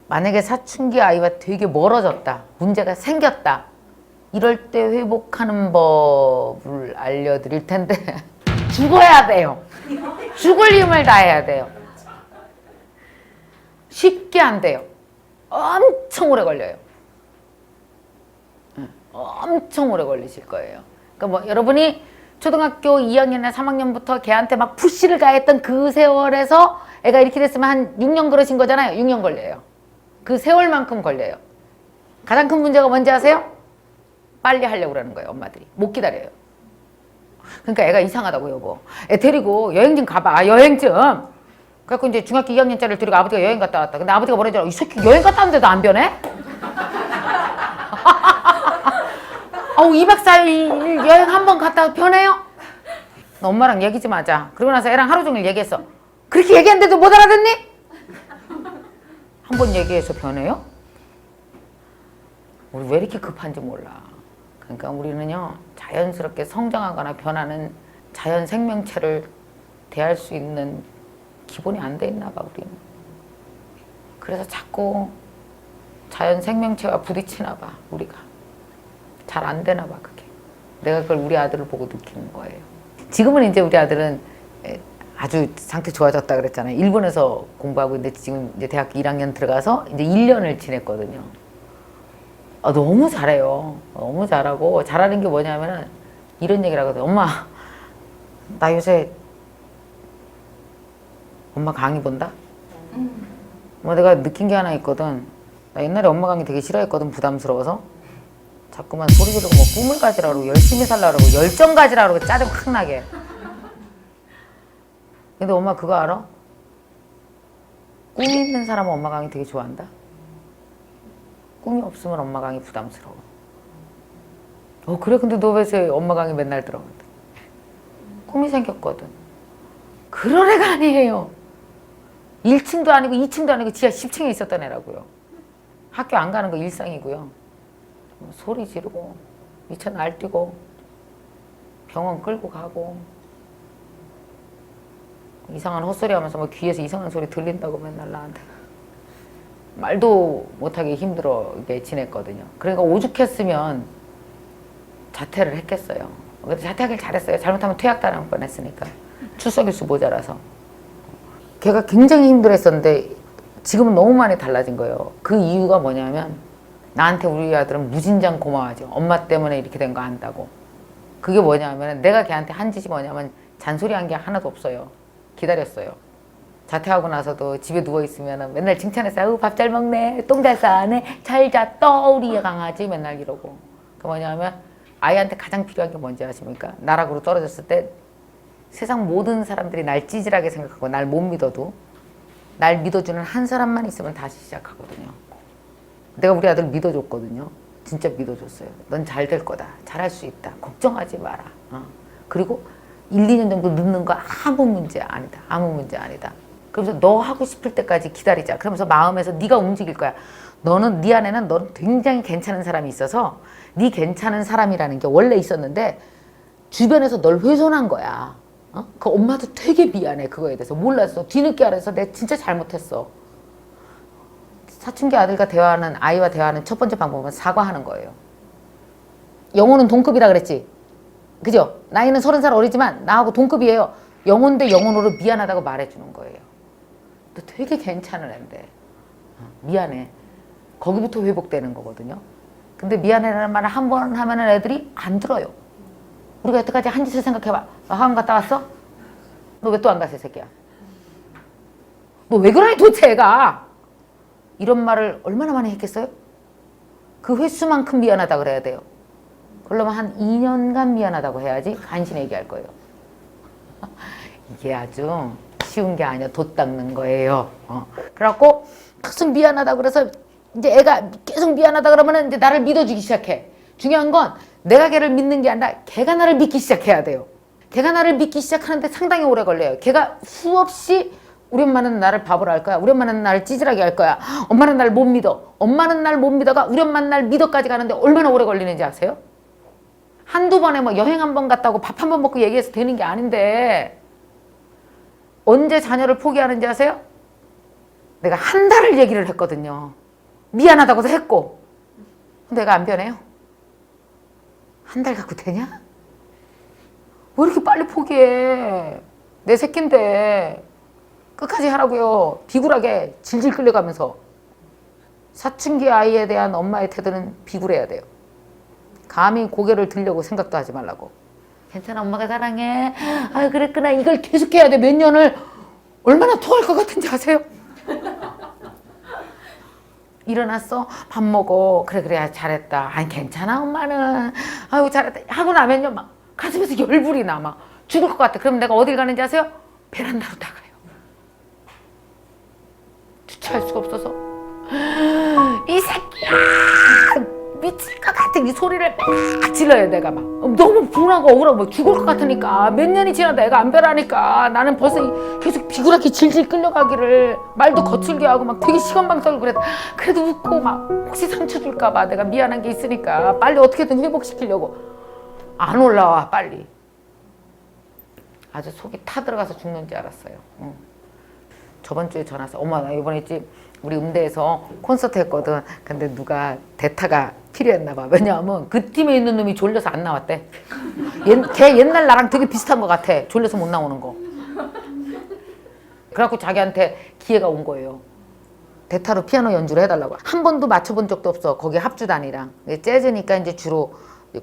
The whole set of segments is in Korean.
만약에 사춘기 아이와 되게 멀어졌다, 문제가 생겼다, 이럴 때 회복하는 법을 알려드릴 텐데 죽어야 돼요. 죽을 힘을 다해야 돼요. 쉽게 안 돼요. 엄청 오래 걸려요. 엄청 오래 걸리실 거예요. 그러니까 뭐 여러분이 초등학교 2학년이나 3학년부터 걔한테 막 푸시를 가했던 그 세월에서 애가 이렇게 됐으면 한 6년 그러신 거잖아요. 6년 걸려요. 그 세월만큼 걸려요. 가장 큰 문제가 뭔지 아세요? 빨리 하려고 그러는 거예요. 엄마들이. 못 기다려요. 그러니까 애가 이상하다고 여보. 애 데리고 여행 좀 가봐. 아, 여행 좀. 그래갖고 이제 중학교 2학년짜리를 데리고 아버지가 여행 갔다 왔다. 근데 아버지가 뭐라 하잖아. 이 새끼 여행 갔다 왔는데도 안 변해? 아우 2박 4일 여행 한 번 갔다 변해요? 너 엄마랑 얘기 좀 하자. 그러고 나서 애랑 하루 종일 얘기했어. 그렇게 얘기했는데도 못 알아듣니? 한 번 얘기해서 변해요? 우리 왜 이렇게 급한지 몰라. 그러니까 우리는요, 자연스럽게 성장하거나 변하는 자연 생명체를 대할 수 있는 기본이 안 돼 있나 봐, 우리는. 그래서 자꾸 자연 생명체와 부딪히나 봐, 우리가. 잘 안 되나 봐, 그게. 내가 그걸 우리 아들을 보고 느끼는 거예요. 지금은 이제 우리 아들은 아주 상태 좋아졌다 그랬잖아요. 일본에서 공부하고 있는데 지금 이제 대학교 1학년 들어가서 이제 1년을 지냈거든요. 아, 너무 잘해요. 너무 잘하고, 잘하는 게 뭐냐면은 이런 얘기를 하거든요. 엄마, 나 요새 엄마 강의 본다? 뭐 내가 느낀 게 하나 있거든. 나 옛날에 엄마 강의 되게 싫어했거든, 부담스러워서. 자꾸만 소리 지르고 뭐 꿈을 가지라고 열심히 살라고 열정 가지라고 짜증 확 나게. 근데 엄마 그거 알아? 꿈이 있는 사람은 엄마 강의 되게 좋아한다. 꿈이 없으면 엄마 강의 부담스러워. 그래? 근데 너 왜 엄마 강의 맨날 들어? 꿈이 생겼거든. 그런 애가 아니에요. 1층도 아니고 2층도 아니고 지하 10층에 있었던 애라고요. 학교 안 가는 거 일상이고요. 소리 지르고 미쳐 날뛰고 병원 끌고 가고 이상한 헛소리 하면서 뭐 귀에서 이상한 소리 들린다고 맨날 나한테 말도 못하게 힘들게 지냈거든요. 그러니까 오죽했으면 자퇴를 했겠어요. 근데 자퇴하길 잘했어요. 잘못하면 퇴학당할 뻔했으니까. 출석일수 모자라서. 걔가 굉장히 힘들었었는데 지금은 너무 많이 달라진 거예요. 그 이유가 뭐냐면 나한테 우리 아들은 무진장 고마워하죠. 엄마 때문에 이렇게 된 거 안다고. 그게 뭐냐면 내가 걔한테 한 짓이 뭐냐면 잔소리한 게 하나도 없어요. 기다렸어요. 자퇴하고 나서도 집에 누워있으면 맨날 칭찬했어요. 밥 잘 먹네. 똥 잘 싸네. 잘 잤다. 우리 강아지 맨날 이러고. 그 뭐냐면 아이한테 가장 필요한 게 뭔지 아십니까? 나락으로 떨어졌을 때 세상 모든 사람들이 날 찌질하게 생각하고 날 못 믿어도 날 믿어주는 한 사람만 있으면 다시 시작하거든요. 내가 우리 아들 믿어줬거든요. 진짜 믿어줬어요. 넌 잘 될 거다. 잘할 수 있다. 걱정하지 마라. 그리고 1, 2년 정도 늦는 거 아무 문제 아니다. 아무 문제 아니다. 그러면서 너 하고 싶을 때까지 기다리자. 그러면서 마음에서 네가 움직일 거야. 너는 네 안에는 넌 굉장히 괜찮은 사람이 있어서 네 괜찮은 사람이라는 게 원래 있었는데 주변에서 널 훼손한 거야. 그 엄마도 되게 미안해. 그거에 대해서 몰랐어. 뒤늦게 알아서 내가 진짜 잘못했어. 사춘기 아들과 대화하는, 아이와 대화하는 첫 번째 방법은 사과하는 거예요. 영호는 동급이라 그랬지? 그죠? 나이는 30살 어리지만 나하고 동급이에요. 영혼 대 영혼으로 미안하다고 말해주는 거예요. 너 되게 괜찮은 애인데 미안해. 거기부터 회복되는 거거든요. 근데 미안해라는 말을 한 번 하면 애들이 안 들어요. 우리가 여태까지 한 짓을 생각해봐. 너 학원 갔다 왔어? 너 왜 또 안 갔어, 이 새끼야? 너 왜 그러니 도대체 애가? 이런 말을 얼마나 많이 했겠어요? 그 횟수만큼 미안하다 그래야 돼요. 그러려면 한 2년간 미안하다고 해야지 간신히 얘기할 거예요. 이게 아주 쉬운 게 아니야. 돛 닦는 거예요. 그래갖고 계속 미안하다 그래서 이제 애가 계속 미안하다 그러면 이제 나를 믿어주기 시작해. 중요한 건 내가 걔를 믿는 게 아니라 걔가 나를 믿기 시작해야 돼요. 걔가 나를 믿기 시작하는데 상당히 오래 걸려요. 걔가 수없이 우리 엄마는 나를 바보로 할 거야. 우리 엄마는 나를 찌질하게 할 거야. 엄마는 날 못 믿어. 엄마는 날 못 믿어가 우리 엄마는 날 믿어까지 가는데 얼마나 오래 걸리는지 아세요? 한두 번에 뭐 여행 한 번 갔다 오고 밥 한 번 먹고 얘기해서 되는 게 아닌데 언제 자녀를 포기하는지 아세요? 내가 한 달을 얘기를 했거든요. 미안하다고도 했고. 내가 안 변해요? 한 달 갖고 되냐? 왜 이렇게 빨리 포기해? 내 새끼인데 끝까지 하라고요. 비굴하게 질질 끌려가면서. 사춘기 아이에 대한 엄마의 태도는 비굴해야 돼요. 감히 고개를 들려고 생각도 하지 말라고. 괜찮아, 엄마가 사랑해. 아, 그랬구나. 이걸 계속해야 돼. 몇 년을. 얼마나 토할 것 같은지 아세요? 일어났어? 밥 먹어. 그래 그래 잘했다. 아니 괜찮아 엄마는. 아유 잘했다. 하고 나면요 막 가슴에서 열불이 나. 막 죽을 것 같아. 그럼 내가 어딜 가는지 아세요? 베란다로 나가요. 주차할 수가 없어서. 이 새끼야! 미칠 것 같은 이 소리를 막 질러요. 내가 막 너무 분하고 억울하고 막 죽을 것 같으니까. 몇 년이 지나도 애가 안 변하니까 나는 벌써 계속 비굴하게 질질 끌려가기를. 말도 거칠게 하고 막 되게 시건방석을 그래도 웃고 막 혹시 상처 줄까 봐 내가 미안한 게 있으니까 빨리 어떻게든 회복시키려고. 안 올라와 빨리. 아주 속이 타들어가서 죽는 줄 알았어요. 저번 주에 전화 왔어. 엄마 나 이번에 있지 우리 음대에서 콘서트 했거든. 근데 누가 대타가 필요했나 봐. 왜냐하면 그 팀에 있는 놈이 졸려서 안 나왔대. 걔 옛날 나랑 되게 비슷한 것 같아. 졸려서 못 나오는 거. 그래갖고 자기한테 기회가 온 거예요. 대타로 피아노 연주를 해달라고. 한 번도 맞춰본 적도 없어. 거기 합주단이랑. 재즈니까 이제 주로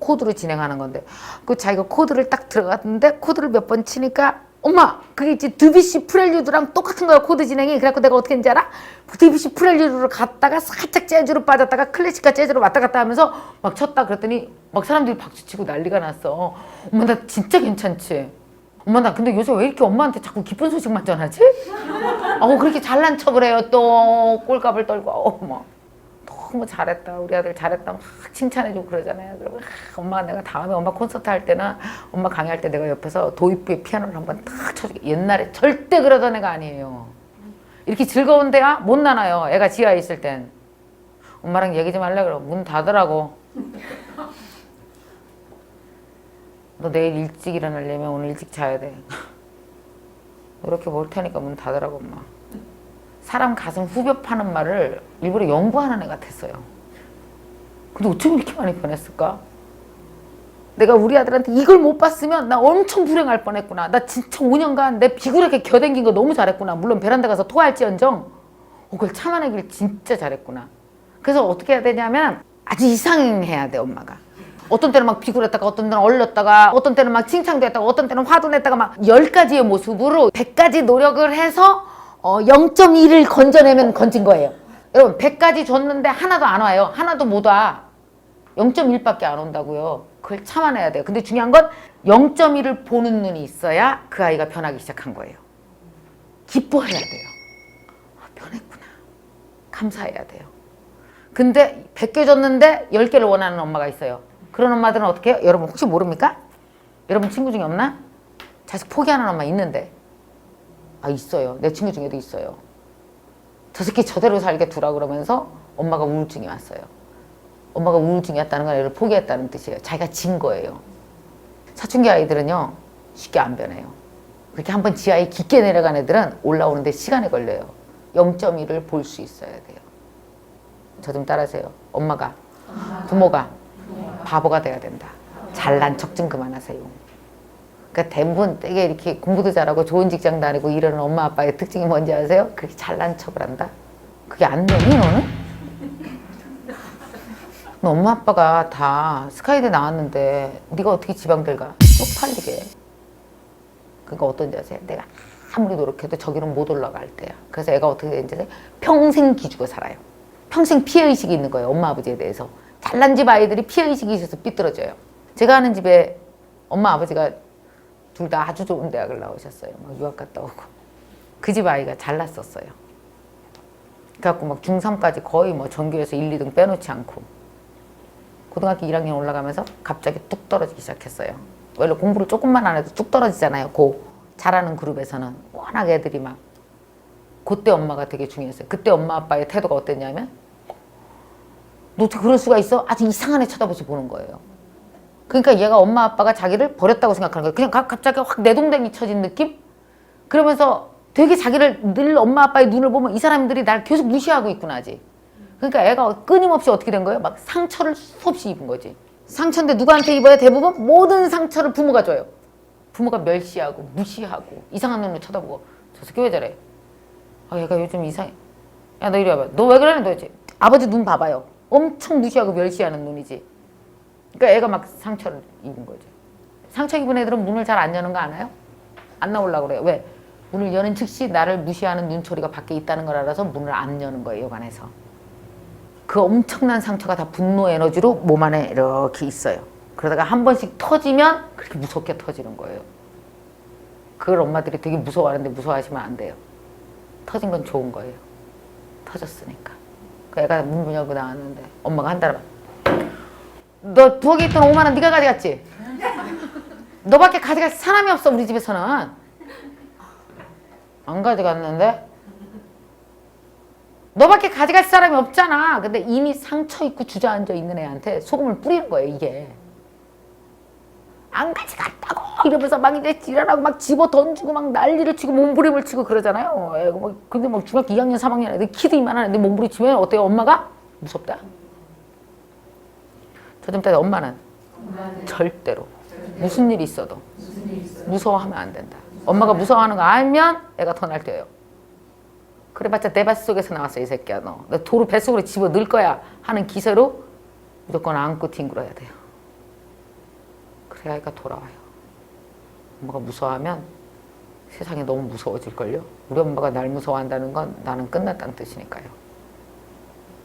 코드로 진행하는 건데. 그 자기가 코드를 딱 들어갔는데 코드를 몇 번 치니까 엄마 그게 있지 드뷔시 프렐류드랑 똑같은 거야 코드 진행이. 그래갖고 내가 어떻게 했는지 알아? 드뷔시 프렐류드로 갔다가 살짝 재즈로 빠졌다가 클래식과 재즈로 왔다 갔다 하면서 막 쳤다. 그랬더니 막 사람들이 박수치고 난리가 났어. 엄마 나 진짜 괜찮지? 엄마 나 근데 요새 왜 이렇게 엄마한테 자꾸 기쁜 소식만 전하지? 그렇게 잘난 척을 해요. 또 꼴값을 떨고. 엄마 너무 잘했다. 우리 아들 잘했다. 막 칭찬해주고 그러잖아요. 그러면 엄마 내가 다음에 엄마 콘서트 할 때나 엄마 강의할 때 내가 옆에서 도입부의 피아노를 한번 탁 쳐줄게. 옛날에 절대 그러던 애가 아니에요. 이렇게 즐거운 데야 못 나눠요. 애가 지하에 있을 땐. 엄마랑 얘기 좀 하려고 그러고 문 닫으라고. 너 내일 일찍 일어나려면 오늘 일찍 자야 돼. 이렇게 뭘 테니까 문 닫으라고 엄마. 사람 가슴 후벼 파는 말을 일부러 연구하는 애 같았어요. 근데 어쩜 이렇게 많이 변했을까? 내가 우리 아들한테 이걸 못 봤으면 나 엄청 불행할 뻔했구나. 나 진짜 5년간 내 비굴하게 겨댕긴 거 너무 잘했구나. 물론 베란다 가서 토할지언정 그걸 참아내길 진짜 잘했구나. 그래서 어떻게 해야 되냐면 아주 이상해야 돼 엄마가. 어떤 때는 막 비굴했다가 어떤 때는 얼렸다가 어떤 때는 막 칭찬도 했다가 어떤 때는 화도 냈다가 막 10가지의 모습으로 100가지 노력을 해서 0.1을 건져내면 건진 거예요. 여러분 100가지 줬는데 하나도 안 와요. 하나도 못 와. 0.1밖에 안 온다고요. 그걸 참아내야 돼요. 근데 중요한 건 0.1을 보는 눈이 있어야 그 아이가 변하기 시작한 거예요. 기뻐해야 돼요. 변했구나. 감사해야 돼요. 근데 100개 줬는데 10개를 원하는 엄마가 있어요. 그런 엄마들은 어떻게 해요? 여러분 혹시 모릅니까? 여러분 친구 중에 없나? 자식 포기하는 엄마 있는데. 있어요. 내 친구 중에도 있어요. 저 새끼 저대로 살게 두라 그러면서 엄마가 우울증이 왔어요. 엄마가 우울증이 왔다는 건 애를 포기했다는 뜻이에요. 자기가 진 거예요. 사춘기 아이들은요 쉽게 안 변해요. 그렇게 한번 지하에 깊게 내려간 애들은 올라오는데 시간이 걸려요. 0.1을 볼 수 있어야 돼요. 저 좀 따라하세요. 엄마가 부모가 바보가 돼야 된다. 잘난 척 좀 그만하세요. 그러니까 대부분 되게 이렇게 공부도 잘하고 좋은 직장 다니고 이러는 엄마 아빠의 특징이 뭔지 아세요? 그렇게 잘난 척을 한다? 그게 안 되니 너는? 너 엄마 아빠가 다 스카이대 나왔는데 네가 어떻게 지방들 가? 쪽팔리게. 그러니까 어떤지 아세요? 내가 아무리 노력해도 저기는 못 올라갈 때야. 그래서 애가 어떻게 되는지 아세요? 평생 기죽어 살아요. 평생 피해의식이 있는 거예요. 엄마 아버지에 대해서. 잘난 집 아이들이 피해의식이 있어서 삐뚤어져요. 제가 아는 집에 엄마 아버지가 둘 다 아주 좋은 대학을 나오셨어요. 막 유학 갔다 오고. 그 집 아이가 잘났었어요. 그래갖고 막 중3까지 거의 뭐 전교에서 1, 2등 빼놓지 않고. 고등학교 1학년 올라가면서 갑자기 뚝 떨어지기 시작했어요. 원래 공부를 조금만 안 해도 뚝 떨어지잖아요. 잘하는 그룹에서는 워낙 애들이 막. 그때 엄마가 되게 중요했어요. 그때 엄마 아빠의 태도가 어땠냐면 너 어떻게 그럴 수가 있어? 아주 이상한 애 쳐다보면서 보는 거예요. 그러니까 얘가 엄마 아빠가 자기를 버렸다고 생각하는 거예요. 그냥 갑자기 확 내동댕이 쳐진 느낌? 그러면서 되게 자기를 늘 엄마 아빠의 눈을 보면 이 사람들이 날 계속 무시하고 있구나지. 그러니까 애가 끊임없이 어떻게 된 거예요? 막 상처를 수없이 입은 거지. 상처인데 누구한테 입어야 대부분 모든 상처를 부모가 줘요. 부모가 멸시하고 무시하고 이상한 눈으로 쳐다보고 저 새끼 왜 저래? 아 얘가 요즘 이상해. 야 너 이리 와봐. 너 왜 그러는 도대체? 아버지 눈 봐봐요. 엄청 무시하고 멸시하는 눈이지. 그러니까 애가 막 상처를 입은 거죠. 상처 입은 애들은 문을 잘 안 여는 거 아나요? 안 나오려고 그래요. 왜? 문을 여는 즉시 나를 무시하는 눈초리가 밖에 있다는 걸 알아서 문을 안 여는 거예요. 여관에서. 그 엄청난 상처가 다 분노 에너지로 몸 안에 이렇게 있어요. 그러다가 한 번씩 터지면 그렇게 무섭게 터지는 거예요. 그걸 엄마들이 되게 무서워하는데 무서워하시면 안 돼요. 터진 건 좋은 거예요. 터졌으니까. 그 애가 문 열고 나왔는데 엄마가 한 달에 너 부엌에 있던 5만 원 네가 가져갔지? 너밖에 가져갈 사람이 없어 우리 집에서는. 안 가져갔는데? 너밖에 가져갈 사람이 없잖아. 근데 이미 상처 있고 주저앉아 있는 애한테 소금을 뿌리는 거예요, 이게. 안 가져갔다고 이러면서 막 이제 지랄하고 막 집어 던지고 막 난리를 치고 몸부림을 치고 그러잖아요. 애가 막 근데 막 중학교 2학년 3학년 애들 키도 이만한 애들 몸부림 치면 어때요? 엄마가? 무섭다. 저 좀 때려 엄마는 절대로 무슨 일이 있어도 무서워하면 안 된다. 엄마가 무서워하는 거 알면 애가 더 날뛰어요. 그래봤자 내 뱃속에서 나왔어 이 새끼야. 너 도로 뱃속으로 집어 넣을 거야 하는 기세로 무조건 안고 뒹굴어야 돼요. 그래야 애가 돌아와요. 엄마가 무서워하면 세상이 너무 무서워질걸요. 우리 엄마가 날 무서워한다는 건 나는 끝났다는 뜻이니까요.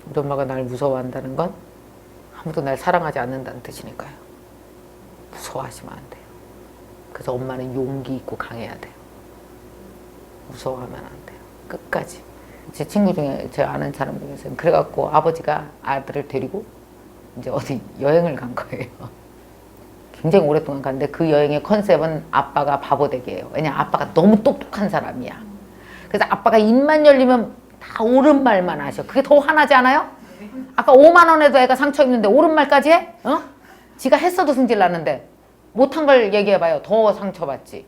우리 엄마가 날 무서워한다는 건 아무도 날 사랑하지 않는다는 뜻이니까요. 무서워하시면 안 돼요. 그래서 엄마는 용기 있고 강해야 돼요. 무서워하면 안 돼요. 끝까지. 제 친구 중에 제가 아는 사람 중에서는 그래갖고 아버지가 아들을 데리고 이제 어디 여행을 간 거예요. 굉장히 오랫동안 갔는데 그 여행의 컨셉은 아빠가 바보 되게예요. 왜냐면 아빠가 너무 똑똑한 사람이야. 그래서 아빠가 입만 열리면 다 옳은 말만 하셔. 그게 더 화나지 않아요? 아까 5만 원에도 애가 상처 입는데 옳은 말까지 해? 어? 지가 했어도 승질 났는데 못한 걸 얘기해봐요. 더 상처받지.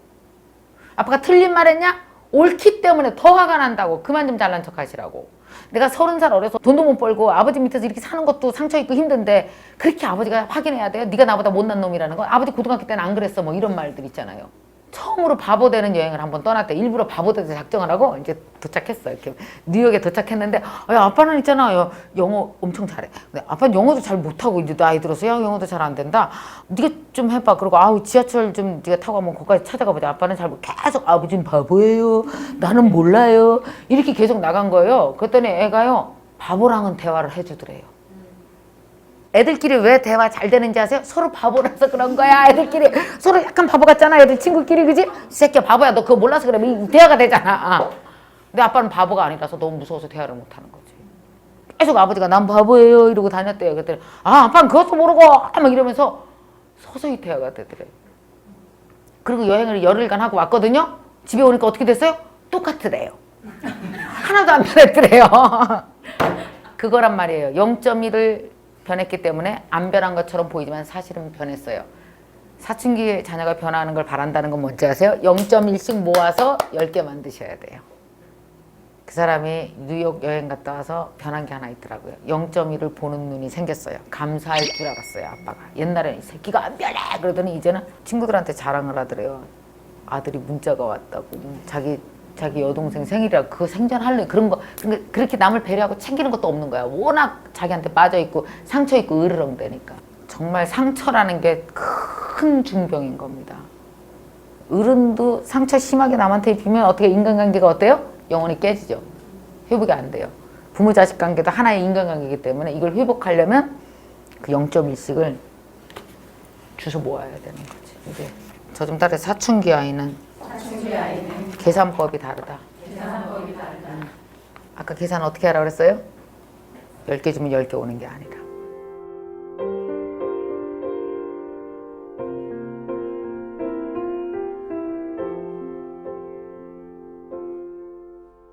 아빠가 틀린 말 했냐? 옳기 때문에 더 화가 난다고. 그만 좀 잘난 척 하시라고. 내가 30살 어려서 돈도 못 벌고 아버지 밑에서 이렇게 사는 것도 상처 있고 힘든데 그렇게 아버지가 확인해야 돼요? 네가 나보다 못난 놈이라는 거? 아버지 고등학교 때는 안 그랬어. 뭐 이런 말들 있잖아요. 처음으로 바보 되는 여행을 한번 떠났대. 일부러 바보 되서 작정을 하고 이제 도착했어. 이렇게 뉴욕에 도착했는데 야, 아빠는 있잖아. 영어 엄청 잘해. 근데 아빠는 영어도 잘 못하고 이제 나이 들어서 야 영어도 잘 안 된다. 네가 좀 해봐. 그리고 아우 지하철 좀 네가 타고 한번 거기까지 찾아가 보자. 아빠는 잘 계속 아버지는 바보예요. 나는 몰라요. 이렇게 계속 나간 거예요. 그랬더니 애가요 바보랑은 대화를 해주더래요. 애들끼리 왜 대화 잘 되는지 아세요? 서로 바보라서 그런 거야. 애들끼리 서로 약간 바보 같잖아. 애들 친구끼리 그지? 이 새끼야 바보야. 너 그거 몰라서 그래. 이 대화가 되잖아. 근데 아빠는 바보가 아니라서 너무 무서워서 대화를 못하는 거지. 계속 아버지가 난 바보예요 이러고 다녔대요. 그랬더니 아빠는 그것도 모르고 막 이러면서 서서히 대화가 되더래. 그리고 여행을 열흘간 하고 왔거든요. 집에 오니까 어떻게 됐어요? 똑같으래요. 하나도 안 변했더래요. 그거란 말이에요. 0.1을 변했기 때문에 안 변한 것처럼 보이지만 사실은 변했어요. 사춘기 자녀가 변화하는 걸 바란다는 건 뭔지 아세요? 0.1씩 모아서 10개 만드셔야 돼요. 그 사람이 뉴욕 여행 갔다 와서 변한 게 하나 있더라고요. 0.1을 보는 눈이 생겼어요. 감사할 줄 알았어요. 아빠가. 옛날에는 이 새끼가 안 변해! 그러더니 이제는 친구들한테 자랑을 하더래요. 아들이 문자가 왔다고. 자기 여동생 생일이라 그거 생전할래 그런 거 그렇게 남을 배려하고 챙기는 것도 없는 거야. 워낙 자기한테 빠져있고 상처있고 으르렁대니까. 정말 상처라는 게 큰 중병인 겁니다. 어른도 상처 심하게 남한테 입히면 어떻게 인간관계가 어때요? 영원히 깨지죠. 회복이 안 돼요. 부모 자식 관계도 하나의 인간관계이기 때문에 이걸 회복하려면 그 0.1씩을 주워 모아야 되는 거지. 이제 저 좀 따라 사춘기 아이는 계산법이 다르다. 아까 계산 어떻게 하라고 그랬어요? 10개 주면 10개 오는 게 아니다.